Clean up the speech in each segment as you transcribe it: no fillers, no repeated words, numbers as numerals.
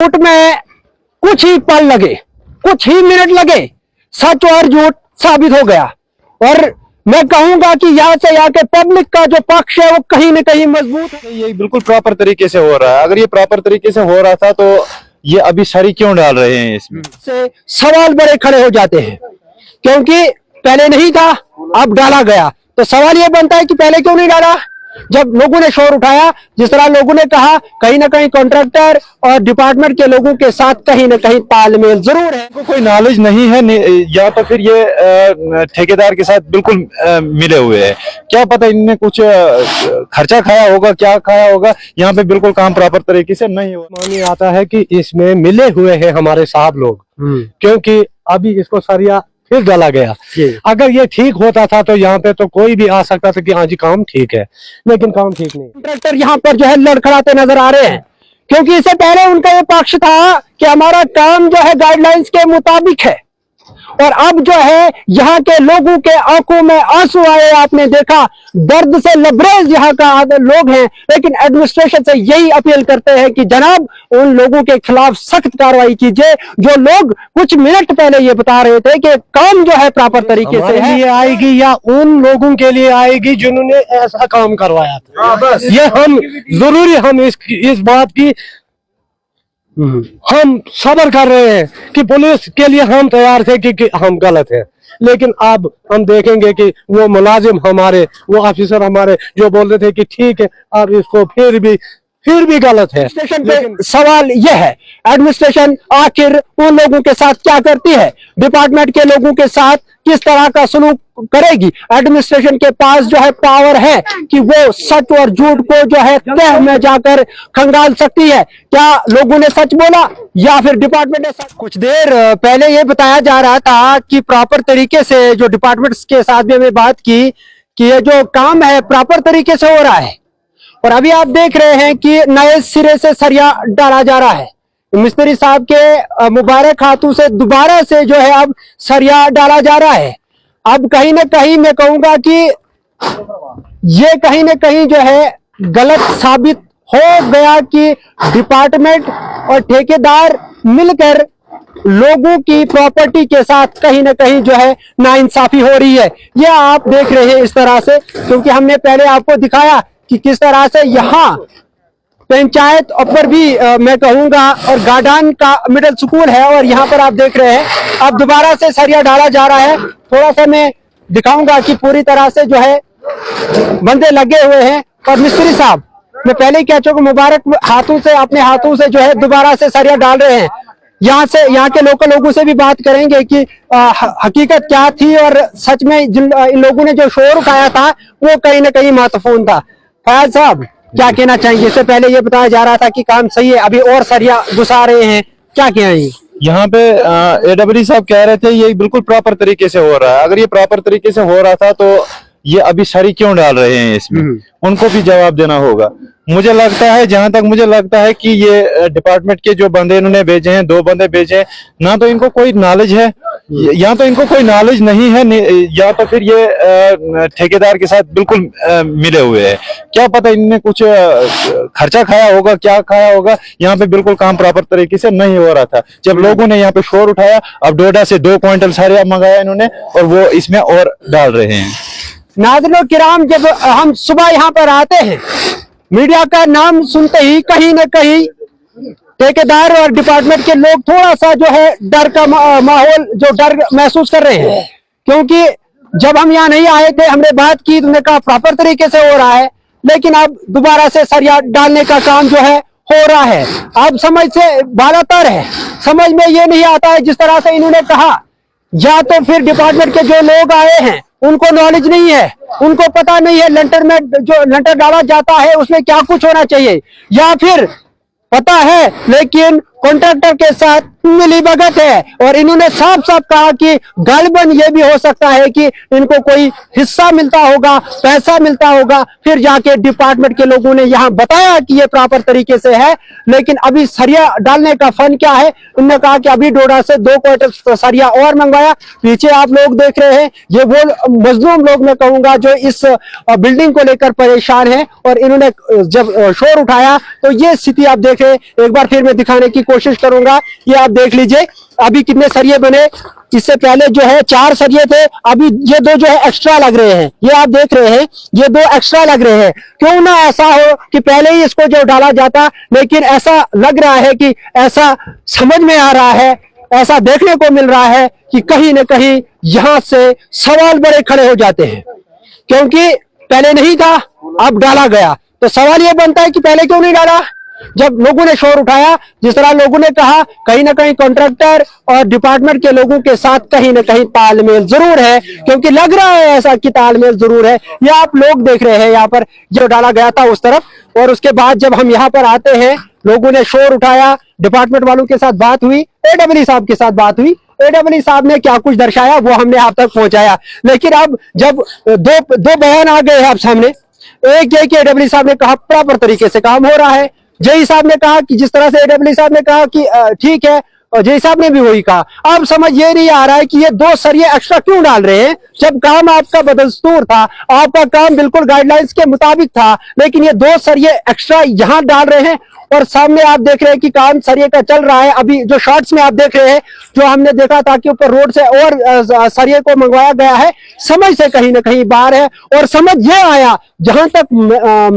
झूठ में कुछ ही पल लगे, कुछ ही मिनट लगे, सच और झूठ साबित हो गया। और मैं कहूंगा कि यहाँ से यहाँ के पब्लिक का जो पक्ष है वो कहीं न कहीं मजबूत है। ये बिल्कुल प्रॉपर तरीके से हो रहा है। अगर ये प्रॉपर तरीके से हो रहा था तो ये अभी सरी क्यों डाल रहे हैं इसमें? से सवाल बड़े खड़े हो जाते हैं, क्योंकि पहले नहीं था, अब डाला गया। तो सवाल ये बनता है कि पहले क्यों नहीं डाला? जब लोगों ने शोर उठाया, जिस तरह लोगों ने कहा, कहीं ना कहीं कॉन्ट्रैक्टर और डिपार्टमेंट के लोगों के साथ कहीं ना कहीं तालमेल जरूर है। कोई नॉलेज नहीं है या तो फिर ये ठेकेदार के साथ बिल्कुल मिले हुए हैं। क्या पता इनने कुछ खर्चा खाया होगा, क्या खाया होगा। यहाँ पे बिल्कुल काम प्रॉपर तरीके से नहीं हो। मानी आता है कि इसमें मिले हुए हैं हमारे साहब लोग, क्योंकि अभी इसको सरिया फिर डाला गया। अगर ये ठीक होता था तो यहाँ पे तो कोई भी आ सकता था कि हाँ जी काम ठीक है, लेकिन काम ठीक नहीं। कॉन्ट्रैक्टर यहाँ पर जो है लड़खड़ाते नजर आ रहे हैं, क्योंकि इससे पहले उनका ये पक्ष था कि हमारा काम जो है गाइडलाइंस के मुताबिक है, और अब जो है यहाँ के लोगों के आंखों में आंसू आए। आपने देखा, दर्द से लबरेज यहाँ का लोग हैं, लेकिन एडमिनिस्ट्रेशन से यही अपील करते हैं कि जनाब उन लोगों के खिलाफ सख्त कार्रवाई कीजिए जो लोग कुछ मिनट पहले ये बता रहे थे कि काम जो है प्रॉपर तरीके से है। ये आएगी या उन लोगों के लिए आएगी जिन्होंने ऐसा काम करवाया था। ये हम जरूरी हम इस बात की हम सब्र कर रहे हैं कि पुलिस के लिए हम तैयार थे कि हम गलत हैं, लेकिन अब हम देखेंगे कि वो मुलाजिम हमारे, वो ऑफिसर हमारे जो बोल रहे थे कि ठीक है, अब इसको फिर भी गलत है। एडमिनिस्ट्रेशन पे सवाल यह है, एडमिनिस्ट्रेशन आखिर उन लोगों के साथ क्या करती है, डिपार्टमेंट के लोगों के साथ किस तरह का सलूक करेगी? एडमिनिस्ट्रेशन के पास जो है पावर है कि वो सच और झूठ को जो है तह में जाकर खंगाल सकती है। क्या लोगों ने सच बोला या फिर डिपार्टमेंट ने सच? कुछ देर पहले ये बताया जा रहा था कि प्रॉपर तरीके से, जो डिपार्टमेंट्स के साथ भी हमें बात की कि ये जो काम है प्रॉपर तरीके से हो रहा है, और अभी आप देख रहे हैं कि नए सिरे से सरिया डाला जा रहा है। मिस्त्री साहब के मुबारक हाथों से दोबारा से जो है अब सरिया डाला जा रहा है। अब कहीं ना कहीं मैं कहूंगा कि ये कहीं ना कहीं जो है गलत साबित हो गया कि डिपार्टमेंट और ठेकेदार मिलकर लोगों की प्रॉपर्टी के साथ कहीं ना कहीं जो है नाइंसाफी हो रही है। ये आप देख रहे हैं इस तरह से, क्योंकि हमने पहले आपको दिखाया कि किस तरह से यहाँ पंचायत ऊपर भी मैं कहूंगा और गार्डन का मिडिल स्कूल है, और यहाँ पर आप देख रहे हैं अब दोबारा से सरिया डाला जा रहा है। थोड़ा सा मैं दिखाऊंगा कि पूरी तरह से जो है बंदे लगे हुए हैं, और मिस्त्री साहब मैं पहले ही कह चुका, मुबारक हाथों से, अपने हाथों से जो है दोबारा से सरिया डाल रहे हैं। यहाँ के लोकल लोगों से भी बात करेंगे कि हकीकत क्या थी, और सच में इन लोगों ने जो शोर उठाया था वो कहीं ना कहीं महत्वपूर्ण था। फैज साहब क्या कहना चाहेंगे? इससे पहले ये बताया जा रहा था कि काम सही है, अभी और सरिया घुसा रहे हैं, क्या कहेंगे? यहाँ पे एडब्ल्यू साहब कह रहे थे ये बिल्कुल प्रॉपर तरीके से हो रहा है। अगर ये प्रॉपर तरीके से हो रहा था तो ये अभी सरी क्यों डाल रहे हैं इसमें? उनको भी जवाब देना होगा। मुझे लगता है, जहां तक मुझे लगता है कि ये डिपार्टमेंट के जो बंदे इन्होंने भेजे हैं, 2 बंदे भेजे हैं, ना तो इनको कोई नॉलेज है, या तो इनको कोई नॉलेज नहीं है, या तो फिर ये ठेकेदार के साथ बिल्कुल मिले हुए हैं। क्या पता इनने कुछ खर्चा खाया होगा, क्या खाया होगा। यहाँ पे बिल्कुल काम प्रॉपर तरीके से नहीं हो रहा था। जब लोगों ने यहाँ पे शोर उठाया, अब डोडा से 2 क्विंटल सरिया मंगाया इन्होंने, और वो इसमें और डाल रहे हैं। नाज़रीन किराम, जब हम सुबह यहाँ पर आते हैं, मीडिया का नाम सुनते ही कहीं ना कहीं ठेकेदार और डिपार्टमेंट के लोग थोड़ा सा जो है डर का माहौल, जो डर महसूस कर रहे हैं, क्योंकि जब हम यहाँ नहीं आए थे, हमने बात की, तुमने कहा प्रॉपर तरीके से हो रहा है, लेकिन अब दोबारा से सरिया डालने का काम जो है हो रहा है। अब समझ से बालातर है, समझ में ये नहीं आता है जिस तरह से इन्होंने कहा। या तो फिर डिपार्टमेंट के जो लोग आए हैं उनको नॉलेज नहीं है, उनको पता नहीं है लेंटर में जो लेंटर डाला जाता है उसमें क्या कुछ होना चाहिए, या फिर पता है लेकिन कॉन्ट्रैक्टर के साथ मिलीभगत है। और इन्होंने साफ साफ कहा कि गालिबन ये भी हो सकता है कि इनको कोई हिस्सा मिलता होगा, पैसा मिलता होगा। फिर जाके डिपार्टमेंट के लोगों ने यहाँ बताया कि ये प्रॉपर तरीके से है, लेकिन अभी सरिया डालने का फन क्या है? उन्होंने कहा कि अभी डोडा से 2 क्विंटल सरिया और मंगवाया। पीछे आप लोग देख रहे हैं, ये वो मजलूम लोग मैं कहूंगा जो इस बिल्डिंग को लेकर परेशान है, और इन्होंने जब शोर उठाया तो ये स्थिति आप देख रहे हैं। एक बार फिर मैं दिखाने की कोशिश करूंगा। ये आप देख लीजिए अभी कितने सरिये बने, इससे पहले जो है 4 सरिये थे, अभी ये 2 जो है एक्स्ट्रा लग रहे हैं। ये आप देख रहे हैं ये 2 एक्स्ट्रा लग रहे हैं। क्यों ना ऐसा हो कि पहले ही इसको जो डाला जाता, लेकिन ऐसा लग रहा है कि ऐसा समझ में आ रहा है, ऐसा देखने को मिल रहा है कि कहीं न कहीं यहां से सवाल बड़े खड़े हो जाते हैं, क्योंकि पहले नहीं था अब डाला गया। तो सवाल यह बनता है कि पहले क्यों नहीं डाला। जब लोगों ने शोर उठाया, जिस तरह लोगों ने कहा, कहीं ना कहीं कॉन्ट्रैक्टर और डिपार्टमेंट के लोगों के साथ कहीं ना कहीं तालमेल जरूर है, क्योंकि लग रहा है ऐसा कि तालमेल जरूर है। ये आप लोग देख रहे हैं यहाँ पर जो डाला गया था उस तरफ, और उसके बाद जब हम यहाँ पर आते हैं लोगों ने शोर उठाया, डिपार्टमेंट वालों के साथ बात हुई, एडब्ल्यू साहब के साथ बात हुई, एडब्ल्यू साहब ने क्या कुछ दर्शाया वो हमने आप तक पहुंचाया। लेकिन अब जब दो बयान आ गए हैं आप सामने, एक ये कि एडब्ल्यू साहब ने कहा प्रॉपर तरीके से काम हो रहा है, जेई साहब ने कहा कि जिस तरह से एडब्ल्यू साहब ने कहा कि ठीक है, और जेई साहब ने भी वही कहा। अब समझ ये नहीं आ रहा है कि ये 2 सरिये एक्स्ट्रा क्यों डाल रहे हैं, जब काम आपका बदस्तूर था, आपका काम बिल्कुल गाइडलाइंस के मुताबिक था, लेकिन ये 2 सरिये एक्स्ट्रा यहां डाल रहे हैं। और सामने आप देख रहे हैं कि काम सरिये का चल रहा है। अभी जो शॉट्स में आप देख रहे हैं, जो हमने देखा था कि ऊपर रोड से और सरिये को मंगवाया गया है, समझ से कहीं ना कहीं बाहर है। और समझ ये आया, जहां तक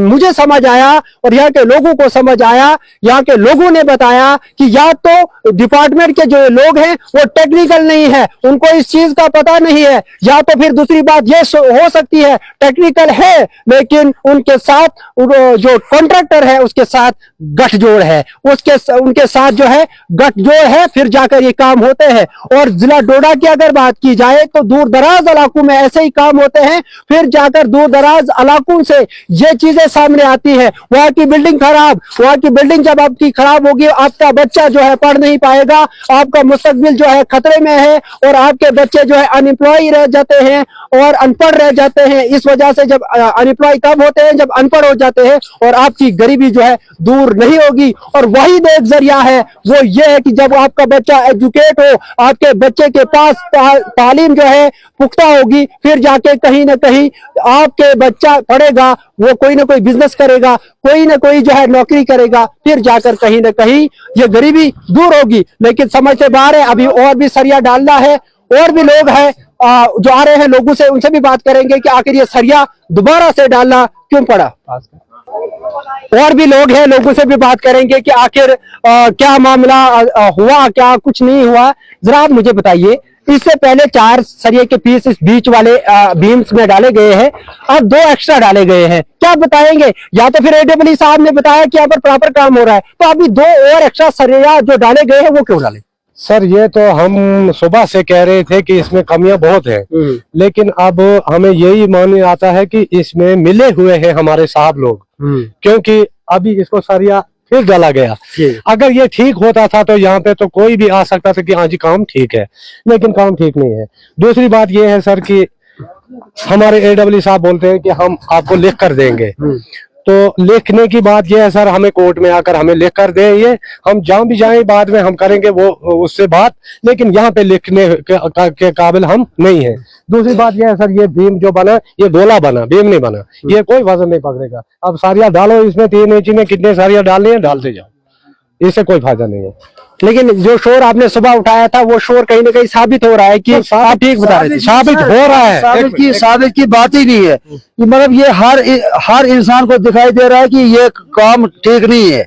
मुझे समझ आया और यहाँ के लोगों को समझ आया, यहाँ के लोगों ने बताया कि या तो डिपार्टमेंट के जो लोग हैं वो टेक्निकल नहीं है, उनको इस चीज का पता नहीं है, या तो फिर दूसरी बात ये हो सकती है टेक्निकल है लेकिन उनके साथ जो कॉन्ट्रैक्टर है उसके साथ गठजोड़ है, उनके साथ जो है गठजोड़ है, फिर जाकर ये काम होते हैं। और जिला डोडा की अगर बात की जाए तो दूर दराज इलाकों में ऐसे ही काम होते हैं, फिर जाकर दूर दराज इलाकों से ये चीजें सामने आती है। वहां की बिल्डिंग खराब, वहां की बिल्डिंग जब आपकी खराब होगी, आपका बच्चा जो है पढ़ नहीं पाएगा, आपका मुस्तकबिल जो है खतरे में है, और आपके बच्चे जो है अनएम्प्लॉय रह जाते हैं और अनपढ़ रह जाते हैं। इस वजह से जब अनएम्प्लॉय कब होते हैं, जब अनपढ़ हो जाते हैं, और आपकी गरीबी जो है दूर नहीं होगी। और वही एक जरिया है, वो ये है कि जब आपका बच्चा एजुकेट हो, आपके बच्चे के पास तालीम जो है पुख्ता होगी, फिर जाके कहीं ना कहीं आपके बच्चा पढ़ेगा, वो कोई ना कोई बिजनेस करेगा, कोई ना कोई जो है नौकरी करेगा, फिर जाकर कहीं ना कहीं ये गरीबी दूर होगी। लेकिन समझ से बाहर है, अभी और भी सरिया डालना है। और भी लोग हैं जो आ रहे हैं, लोगों से उनसे भी बात करेंगे कि आखिर ये सरिया दोबारा से डालना क्यों पड़ा। और भी लोग हैं, लोगों से भी बात करेंगे कि आखिर क्या मामला हुआ, क्या कुछ नहीं हुआ। जरा आप मुझे बताइए, इससे पहले 4 सरिये के पीस इस बीच वाले बीम्स में डाले गए हैं, अब 2 एक्स्ट्रा डाले गए हैं, क्या बताएंगे? या तो फिर एडब्ल्यू साहब ने बताया कि यहाँ पर प्रॉपर काम हो रहा है, तो अभी 2 और एक्स्ट्रा सरिया जो डाले गए हैं वो क्यों डाले? सर ये तो हम सुबह से कह रहे थे कि इसमें कमियां बहुत हैं, लेकिन अब हमें यही मान आता है कि इसमें मिले हुए हैं हमारे साहब लोग, क्योंकि अभी इसको सरिया फिर डाला गया। अगर ये ठीक होता था तो यहाँ पे तो कोई भी आ सकता था कि हाँ जी काम ठीक है, लेकिन काम ठीक नहीं है। दूसरी बात ये है सर कि हमारे एडब्ल्यू साहब बोलते हैं कि हम आपको लिख कर देंगे, तो लिखने की बात यह है सर, हमें कोर्ट में आकर हमें लिख कर दे, ये हम जहां भी जाएं बाद में हम करेंगे वो उससे बात, लेकिन यहाँ पे लिखने के काबिल हम नहीं है। दूसरी बात यह है सर, ये भीम जो बना ये डोला बना, भीम नहीं बना, ये कोई वजन नहीं पकड़ेगा। अब सारिया डालो इसमें, 3 इंच में कितने सारिया डालने हैं डालते जाओ, इससे कोई फायदा नहीं है। लेकिन जो शोर आपने सुबह उठाया था वो शोर कहीं ना कहीं साबित हो रहा है कि आप ठीक बता रहे थे, साबित हो रहा है। साबित की बात ही नहीं है कि मतलब ये हर इंसान को दिखाई दे रहा है कि ये काम ठीक नहीं है,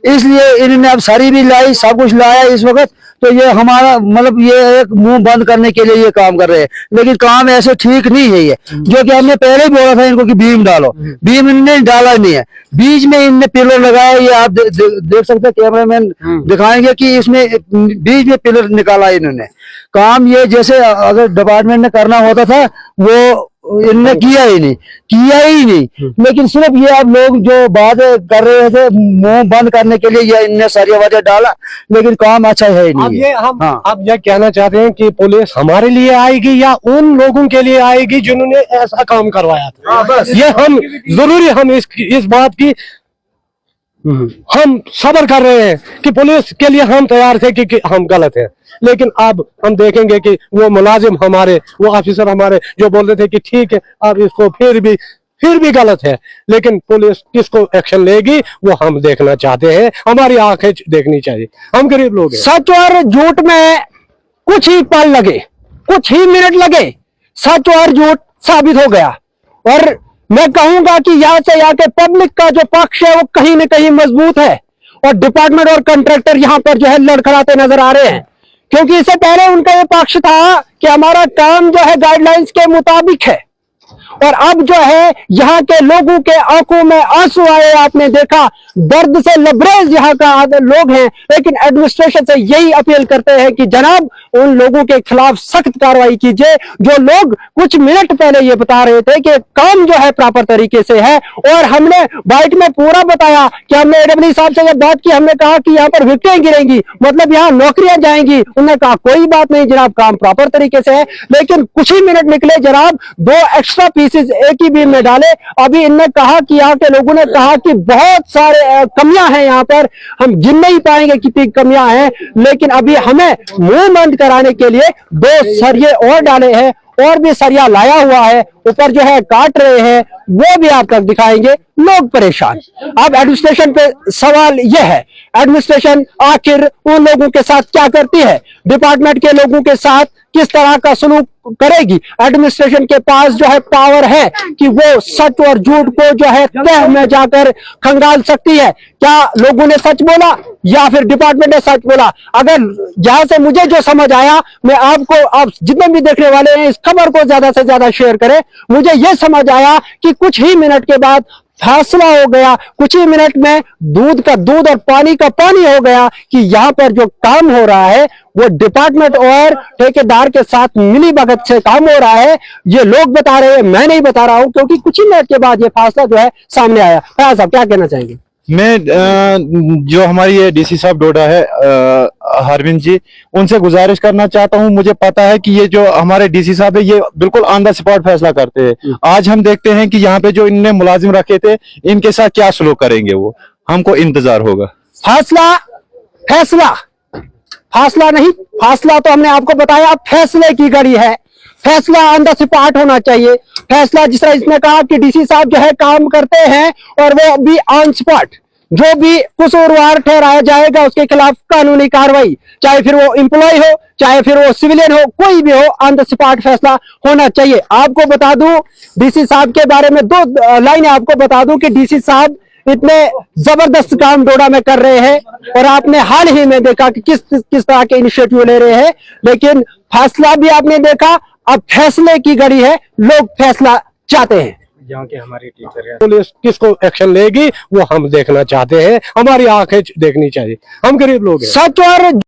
इसलिए इन्होंने अब सरी भी लाई, सब कुछ लाया इस वक्त, तो ये हमारा मतलब ये एक मुंह बंद करने के लिए ये काम कर रहे हैं, लेकिन काम ऐसे ठीक नहीं है। ये जो कि हमने पहले ही बोला था इनको कि बीम डालो, बीम इनने डाला नहीं है, बीच में इनने पिलर लगाया, ये आप देख सकते हैं, कैमरामैन दिखाएंगे कि इसमें बीच में पिलर निकाला इन्होंने। काम ये जैसे अगर डिपार्टमेंट ने करना होता था वो इनने किया ही नहीं, लेकिन सिर्फ ये अब लोग जो बात कर रहे थे मुंह बंद करने के लिए ये इनने सारी वजह डाला, लेकिन काम अच्छा है ही नहीं। अब ये कहना चाहते हैं कि पुलिस हमारे लिए आएगी या उन लोगों के लिए आएगी जिन्होंने ऐसा काम करवाया था। बस ये हम जरूरी हम इस बात की हम सब्र कर रहे हैं कि पुलिस के लिए हम तैयार थे कि हम गलत हैं, लेकिन अब हम देखेंगे कि वो मुलाजिम हमारे, वो ऑफिसर हमारे जो बोल रहे थे कि ठीक है अब इसको फिर भी गलत है, लेकिन पुलिस किसको एक्शन लेगी वो हम देखना चाहते हैं, हमारी आंखें देखनी चाहिए, हम गरीब लोग हैं। सच और झूठ में कुछ ही पल लगे, कुछ ही मिनट लगे, सच और झूठ साबित हो गया। और मैं कहूंगा कि यहाँ से यहाँ के पब्लिक का जो पक्ष है वो कहीं ना कहीं मजबूत है, और डिपार्टमेंट और कंट्रैक्टर यहाँ पर जो है लड़खड़ाते नजर आ रहे हैं, क्योंकि इससे पहले उनका ये पक्ष था कि हमारा काम जो है गाइडलाइंस के मुताबिक है, और अब जो है यहाँ के लोगों के आंखों में आंसू आए। आपने देखा दर्द से लबरेज यहाँ का लोग हैं, लेकिन एडमिनिस्ट्रेशन से यही अपील करते हैं कि जनाब उन लोगों के खिलाफ सख्त कार्रवाई कीजिए जो लोग कुछ मिनट पहले ये बता रहे थे कि काम जो है प्रॉपर तरीके से है। और हमने बाइट में पूरा बताया कि हमने एडब्ल्यू साहब से जब बात की, हमने कहा कि यहाँ पर विकेटें गिरेंगी, मतलब यहाँ नौकरियां जाएंगी। उन्होंने कहा कोई बात नहीं जनाब, काम प्रॉपर तरीके से है। लेकिन कुछ ही मिनट निकले जनाब, 2 एक्स्ट्रा पीसेस एक ही बीम में डाले। अभी इनने कहा कि यहाँ के लोगों ने कहा कि बहुत सारे कमियां हैं यहाँ पर, हम गिन नहीं पाएंगे कितनी कमियां हैं, लेकिन अभी हमें मुंह बंद कराने के लिए 2 सरिये और डाले हैं, और भी सरिया लाया हुआ है, ऊपर जो है काट रहे हैं, वो भी आप तक दिखाएंगे। लोग परेशान। अब एडमिनिस्ट्रेशन पे सवाल यह है, एडमिनिस्ट्रेशन आखिर उन लोगों के साथ क्या करती है, डिपार्टमेंट के लोगों के साथ किस तरह का सलूक करेगी। एडमिनिस्ट्रेशन के पास जो है पावर है कि वो सच और झूठ को जो है तह में जाकर खंगाल सकती है। क्या लोगों ने सच बोला या फिर डिपार्टमेंट ने सच बोला? अगर जहां से मुझे जो समझ आया, मैं आपको, आप जितने भी देखने वाले हैं इस खबर को ज्यादा से ज्यादा शेयर करें। मुझे यह समझ आया कि कुछ ही मिनट के बाद फैसला हो गया, कुछ ही मिनट में दूध का दूध और पानी का पानी हो गया कि यहाँ पर जो काम हो रहा है वो डिपार्टमेंट और ठेकेदार के साथ मिली भगत से काम हो रहा है। ये लोग बता रहे हैं, मैं नहीं बता रहा हूं, क्योंकि कुछ ही मिनट के बाद ये फैसला जो है सामने आया। फयाज साहब क्या कहना चाहेंगे? मैं जो हमारी ये डीसी साहब डोडा है हरविंद जी, उनसे गुजारिश करना चाहता हूं। मुझे पता है कि ये जो हमारे डीसी साहब है ये बिल्कुल ऑन द स्पॉट फैसला करते हैं। आज हम देखते हैं कि यहाँ पे जो इनने मुलाजिम रखे थे इनके साथ क्या सलूक करेंगे, वो हमको इंतजार होगा। फैसला फैसला फासला नहीं, फासला तो हमने आपको बताया, फैसले की घड़ी है। फैसला ऑन द स्पॉट होना चाहिए। फैसला जिस तरह इसने कहा कि डीसी साहब जो है काम करते हैं और वो भी ऑन स्पॉट, जो भी कसूरवार ठहराया जाएगा उसके खिलाफ कानूनी कार्रवाई, चाहे फिर वो एम्प्लॉय हो चाहे फिर वो सिविलियन हो, कोई भी हो, ऑन द स्पॉट फैसला होना चाहिए। आपको बता दूं डीसी साहब के बारे में 2 लाइनें आपको बता दूं कि डीसी साहब इतने जबरदस्त काम डोडा में कर रहे हैं, और आपने हाल ही में देखा कि किस तरह के इनिशिएटिव ले रहे हैं। लेकिन फैसला भी आपने देखा, अब फैसले की घड़ी है, लोग फैसला चाहते हैं। यहाँ के हमारे टीचर हैं, पुलिस किसको एक्शन लेगी वो हम देखना चाहते हैं, हमारी आंखें देखनी चाहिए, हम गरीब लोग हैं। सच और